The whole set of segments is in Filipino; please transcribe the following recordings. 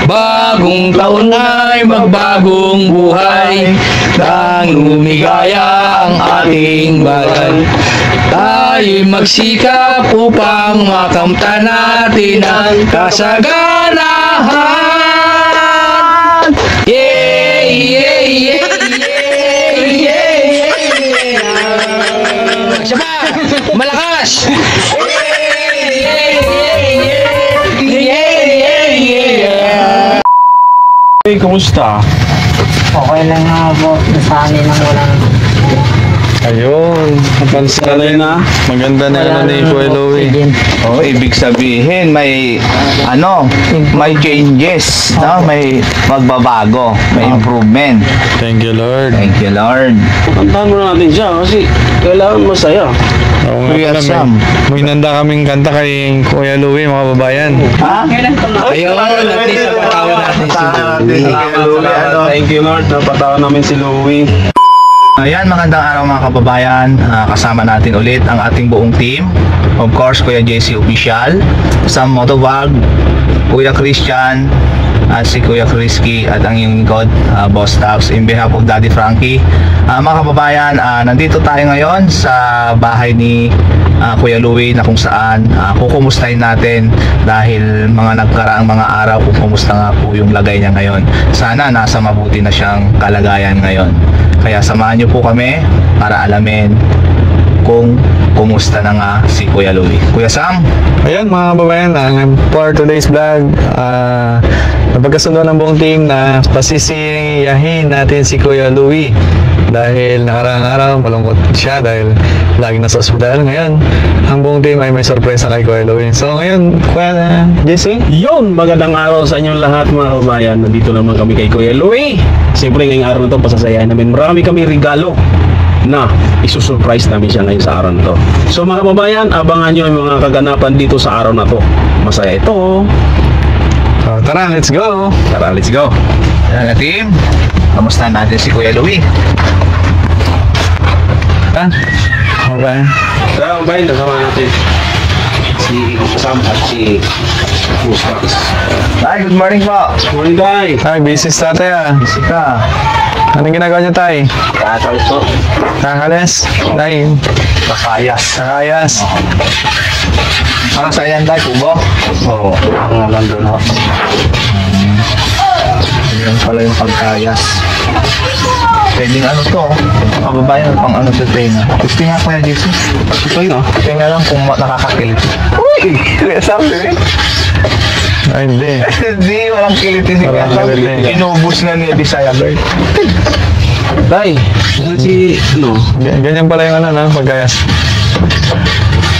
Bagong taon ay magbagong buhay, nang lumigaya ang ating bayan. Tayo'y magsikap upang makamtan natin ang kasaganahan. Yeah, yeah, yeah, yeah, yeah, yeah. Siya pa, malakas. Hey, kumusta? Okay lang nga po. Nasanay nang walang... Ayun, napansin na. Maganda na ano ni Kuya Louie. Oh, ibig sabihin may may changes, no? May magbabago, may improvement. Thank you, Lord. Thank you, Lord. Kantahan mo natin siya kasi kailangan masaya. Oo nga Kuya pala, Sam. may nanda kaming kanta kay Kuya Louie, mga babayan. Ha? Ayun, at least napatawa natin si Louie. Thank you Lord, napatawa namin si Louie. Ayan, magandang araw mga kababayan. Kasama natin ulit ang ating buong team. Of course, Kuya JC Official, Sam Motovlog, Kuya Christian, at si Kuya Chrisky, at ang iyong lingkod, Boss Taps, in behalf of Daddy Frankie. Mga kababayan, nandito tayo ngayon sa bahay ni Kuya Louie, na kung saan kukumustahin natin dahil mga nagkaraang mga araw kung kumusta nga po yung lagay niya ngayon. Sana nasa mabuti na siyang kalagayan ngayon. Kaya samahan niyo po kami para alamin kung kumusta na nga si Kuya Louie. Kuya Sam? Ayun mga kababayan, for today's vlog, napagkasundo ng buong team na pasisiyahin natin si Kuya Louie. Dahil nakaraang araw, malungkot siya dahil lagi nasa ospital. Ngayon, ang buong team ay may sorpresa kay Kuya Louie. So ngayon, Kuya JC? Yun, magandang araw sa inyong lahat mga kabayan. Nandito naman kami kay Kuya Louie. Siyempre ngayong araw na ito, pasasayahin namin. Marami kami regalo na isusurprise namin siya ngayon sa araw na to. So mga kababayan, abangan nyo yung mga kaganapan dito sa araw na to. Masaya ito. So, tara, let's go! Tara, let's go. Ayan na team, kamustahan natin si Kuya Louie. Okay. Tara kababayan, nasama natin si Sam at si Mustax. Tay, good morning po. Morning guys. Ay, busy sa tatay ah. Busy ka. Anong ginagawa niyo tay? Kakalis po. Kakales? Tay, Kakayas. kakayas. Parang sa iyan, Tay, kubo? Oo, ang ganda na. Ayan pala yung pagkayas. Pwedeng ano to, kababayan, pang ano sa tenga. Gusto nga Kuya JC. Ito yun Tenga lang kung nakakakilit. Uy! Kuya Sam, eh. Ay, hindi. Hindi, walang kiliti si Kuya Walang Sam. kiliti. Inubos na ni Bisaya Bird. Tay, si Ganyan pala yung ano, no? Pagkayas.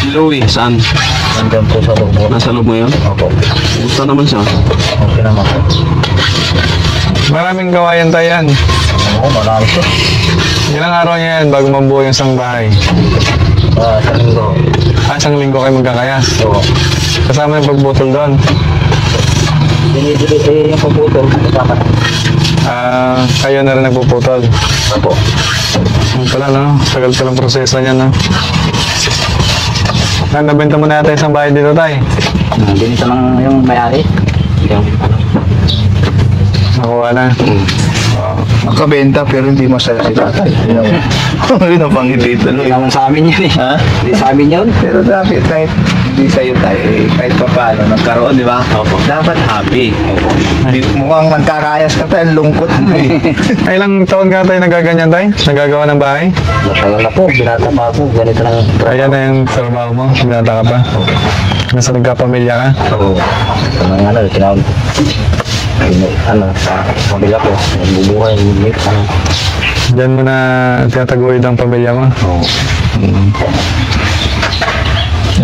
si Louie, saan? Nandun po sa loob. Nasa loob mo yun? Opo. Gusto naman siya. Okay naman po. Maraming gawayan tayo yan. Oo, marami siya. Ilang araw niya yan bago mabuo yung isang bahay. Sa linggo. Isang linggo kayo magkakayas. Oo. Kasama yung pagbutol doon. Binibili yung pagputol. Kasama na. Kayo na rin nagpuputol. Opo. Yung pala, no? Tagal-talang proseso niya, no? Nabenta mo na yata isang bahay dito, tay. Ganito lang yung may-ari. Nakuha na. Nakabenta pero hindi masaya si tatay. Yun ang pangiti ito. Hindi naman sa amin yun eh. Ha? Hindi sa amin yun. Pero dapat kahit hindi sa'yo tayo, kahit pa paano nagkaroon, di ba? Dapat happy. Mukhang nagkakayas ka tayo, lungkot mo eh. Ay, ilang taon ka tayo nagaganyan, tay? Nagagawa ng bahay? Matagal na po. Binata pa ako. Ganito lang. Ayan na yung trabaho mo. Binata ka pa. Nasa nagkapamilya ka. Oo. Ito na nga tinawag. Sa pamilya ko. Bubuhay. Diyan mo na tinataguyod ang pamilya mo. Oo.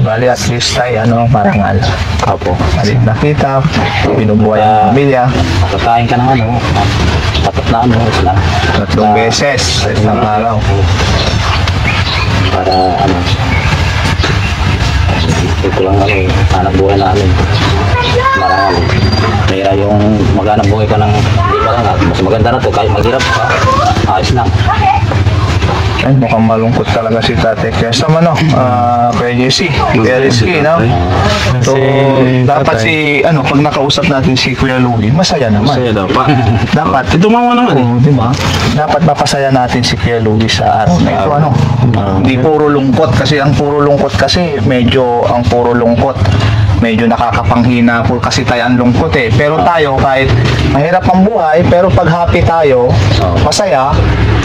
Bali at least tayo, marangal. Apo. Malit nakita, binubuhay ang pamilya. Kakain ka ng patat na isla. 3 beses sa isang araw. Para ito lang hanap buhay namin. Marami. Kaya yung maghanap buhay ka ng hindi pa lang. Mas maganda na to kahit maghirap ka. Ayos na. Ay, mukhang malungkot talaga si Tate Kesam, ano? Kaya JC, kaya risky, no? So, dapat si, ano, pag nakausap natin si Kuya Louie, masaya naman. Masaya daw pa. Dapat. Tumawa naman eh. Oo, di ba? Dapat mapasaya natin si Kuya Louie sa araw na ito, ano? Hindi puro lungkot, kasi ang puro lungkot kasi, medyo nakakapanghina po kasi tayo ang lungkot eh. Pero tayo, kahit mahirap ang buhay, pero pag happy tayo, masaya,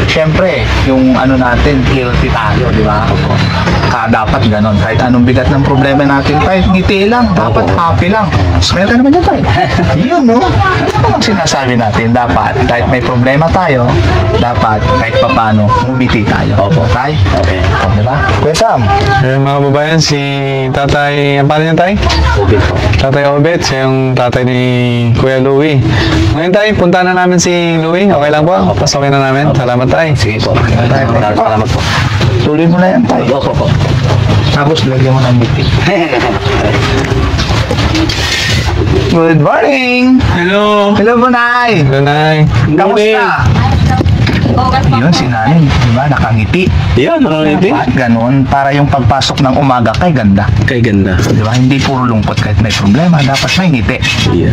syempre, yung ano natin, healthy tayo, di ba? Dapat ganon. Kahit anong bigat ng problema natin, kahit ngiti lang, dapat happy lang. Smile ka naman yan tayo. Yun, no? Ano ang sinasabi natin? Dapat, kahit may problema tayo, dapat, kahit papano, umiti tayo. Opo. Tay? Okay. Di ba? Kuya Sam? Ayun mga kababayan, si Tatay, ang pangalan niya tay? Obit po. Tatay Obet, siya yung tatay ni Kuya Louie. Ngayon tayo, punta na namin si Louie. Okay lang po? Pasokin na namin. Salamat tayo. Sige po. Salamat po. Tuloy mo na yan tayo. Opo po. Tapos lagyan mo ng ngiti. Good morning! Hello. Hello, Bunay! Hello, Nay. Kamusta? Yun, si Nanay, di ba, nakangiti. Yan, nakangiti. Ganon, para yung pagpasok ng umaga kay ganda. Kay ganda. Di ba, hindi puro lungkot kahit may problema, dapat may ngiti. Yeah.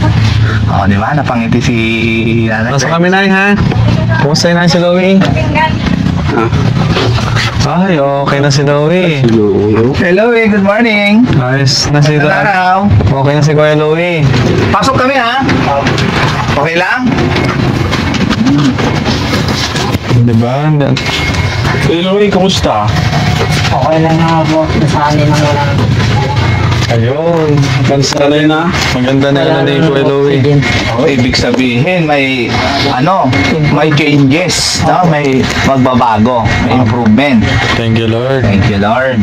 O, di ba, napangiti si Nanay. Pasok kami, Nay, ha? Kumusta yun na si Louie? Ay, okay na si Louie. Hello, good morning! Ayos na si Magandang araw! Okay na si Kuya Louie. Pasok kami, ha? Okay lang? Diba? Hello, kumusta? Okay lang nga po. Nasanay nang wala. Ayun. Sanay na. Maganda na ano ni Kuya Louie. Oh, ibig sabihin may may changes, no? May magbabago, may improvement. Thank you, Lord. Thank you, Lord.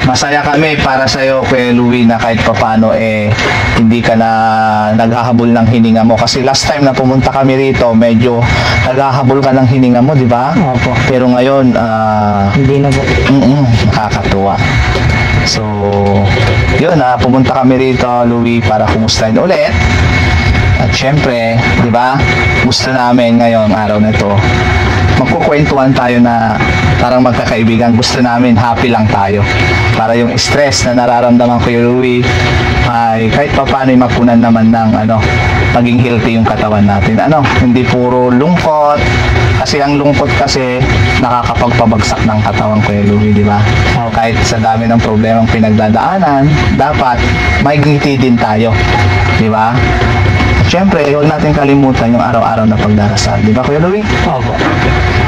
Masaya kami para sa iyo, Kuya Louie, na kahit papano hindi ka na naghahabol ng hininga mo, kasi last time na pumunta kami rito, medyo naghahabol ka ng hininga mo, di ba? Opo. Pero ngayon, Hindi na po. nakakatuwa. So, yun, pumunta kami rito, Louie, para kumustahin ulit. At syempre, di ba, gusto namin ngayong araw na ito, magkukwentuhan tayo na parang magkakaibigan. Gusto namin happy lang tayo. Para yung stress na nararamdaman ko, Louie, ay kahit pa paano ay mapunan naman ng maging healthy yung katawan natin. Hindi puro lungkot. Kasi ang lungkot kasi nakakapagpabagsak ng katawan ko, Louie, di ba? Kahit sa dami ng problemang pinagdadaanan, dapat may ngiti din tayo. Di ba? Siyempre, huwag natin kalimutan yung araw-araw na pagdarasal. Di ba, Kuya Louie? Opo.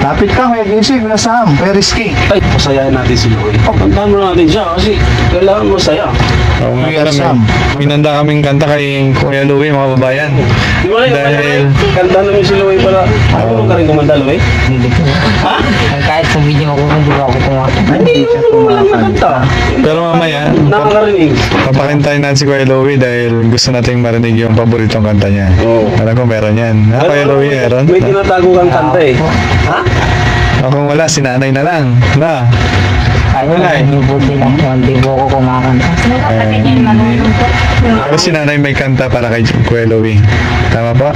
Lapit ka, Kuya JC, Kuya Sam, Kuya Rizky. Ay, pasayahin natin si Louie. Kantahan mo natin siya kasi kailangan mo saya. Oo nga Kuya pala, Sam. may nanda kaming kanta kay Kuya Louie, mga kababayan. Di ba na Dahil- kanta namin si Louie para. Ano ka rin kumanta, Louie? Hindi po. Ha? Kahit sa video ko, hindi ko ako kumakanta. Hindi mo lang kanta. Pero mamaya, Nakakarinig. papakintayin natin si Kuya Louie dahil gusto nating marinig yung paboritong kanta niya. Oo. Alam ko meron yan. Ha, Kuya Louie, meron? May tinatago kang kanta eh. Ha? O kung wala, si nanay na lang. Na. Kahit Wala eh. hindi po din ako, hindi po ako kumakanta. Pero si nanay may kanta para kay Kuya Louie. Tama po?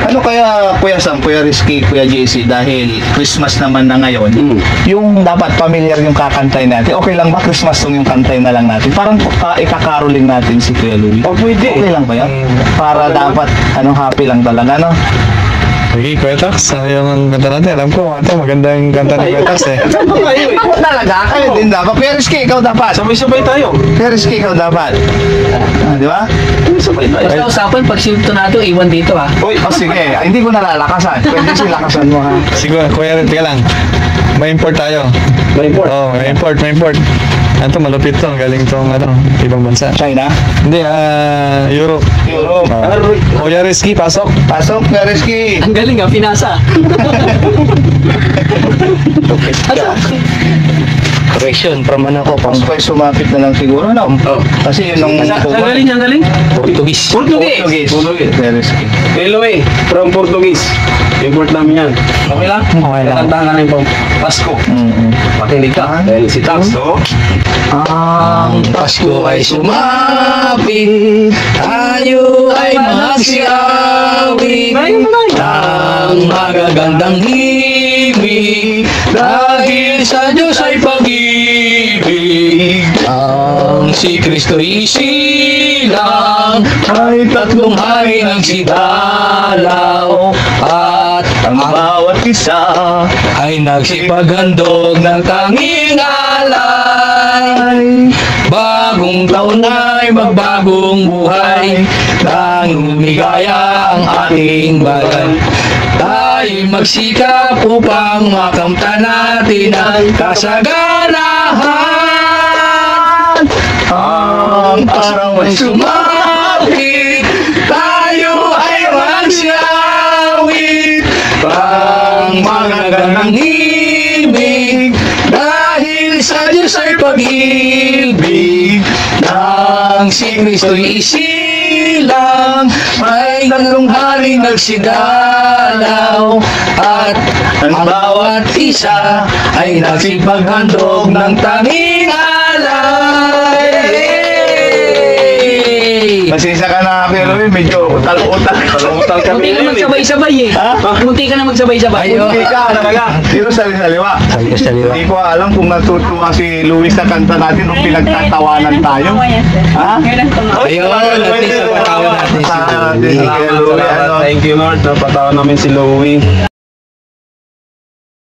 Ano kaya, Kuya Sam, Kuya Rizky, Kuya JC, dahil Christmas naman na ngayon, yung dapat familiar yung kakantay natin, okay lang ba Christmas song yung kantay na lang natin? Parang ikakaroling natin si Kuya Louie. O pwede. Okay lang ba yan? Para dapat, happy lang talaga, no? Sige, Kuya Tax. Yung kanta natin, alam ko, ito maganda yung kanta ni Kuya Tax eh. Ano kayo eh? Ako talaga, kayo din dapat. Kuya Rizky, ikaw dapat. Sabay-sabay tayo. Kuya Rizky, ikaw dapat. Di ba? Sabay tayo. Basta usapan, pag sintonado, iwan dito ah. Uy, sige, hindi ko nalalakasan. Pwede silakasan mo, ha? Sige, Kuya, teka lang. May import tayo. May import. Oo, may import. Ano malupit to, galing tong ibang bansa. China? Hindi, Europe. Europe. Kuya Rizky, pasok. Pasok, Kuya Rizky. Ang galing ah, pinasa. Correction from ano ko, Mas kayo sumapit na lang siguro, no? Kasi yun ang... Ang galing, ang galing. Portuguese. Portuguese. Kuya Rizky. Hey, Louie, from Portuguese. Import namin yan. Okay lang? Okay lang. Kakantahan ka na yung Pasko. Pakinig ka. Dahil si Tax, no? Ang Pasko ay sumapit, tayo ay magsiawit, ang magagandang pag-ibig, dahil sa Diyos ay pag-ibig. Ang si Kristo isilang ay tatlong hari ng sigalaw, at ang bawat isa ay nagsipaghandog ng tanging alay. Bagong taon ay magbagong buhay, tanging umigaya ang ating bayan. Tayo magsikap upang makamtan natin ang kasaganahan. Ang araw ay sumapit, tayo ay magsiyawit, pang magandang ibig, dahil sa Diyos ay pag-ibig. Nang si Kristo'y isilang, ay tatlong hari nagsigalaw, at ang bawat isa ay nagsipaghandog ng tanging alay. Pasensya ka na, Kuya Louie, medyo utal-utal. Utal ka Munti ka na magsabay-sabay eh. Ha? Munti ka na magsabay-sabay. Hindi ka talaga. Dito sa liwa. Hindi ko alam kung natutuwa si Louie sa kanta natin o pinagtatawanan tayo. Ha? Ayun, at least napatawa natin si Louie. Kuya Louie, ano? Thank you, Lord. Napatawa namin si Louie.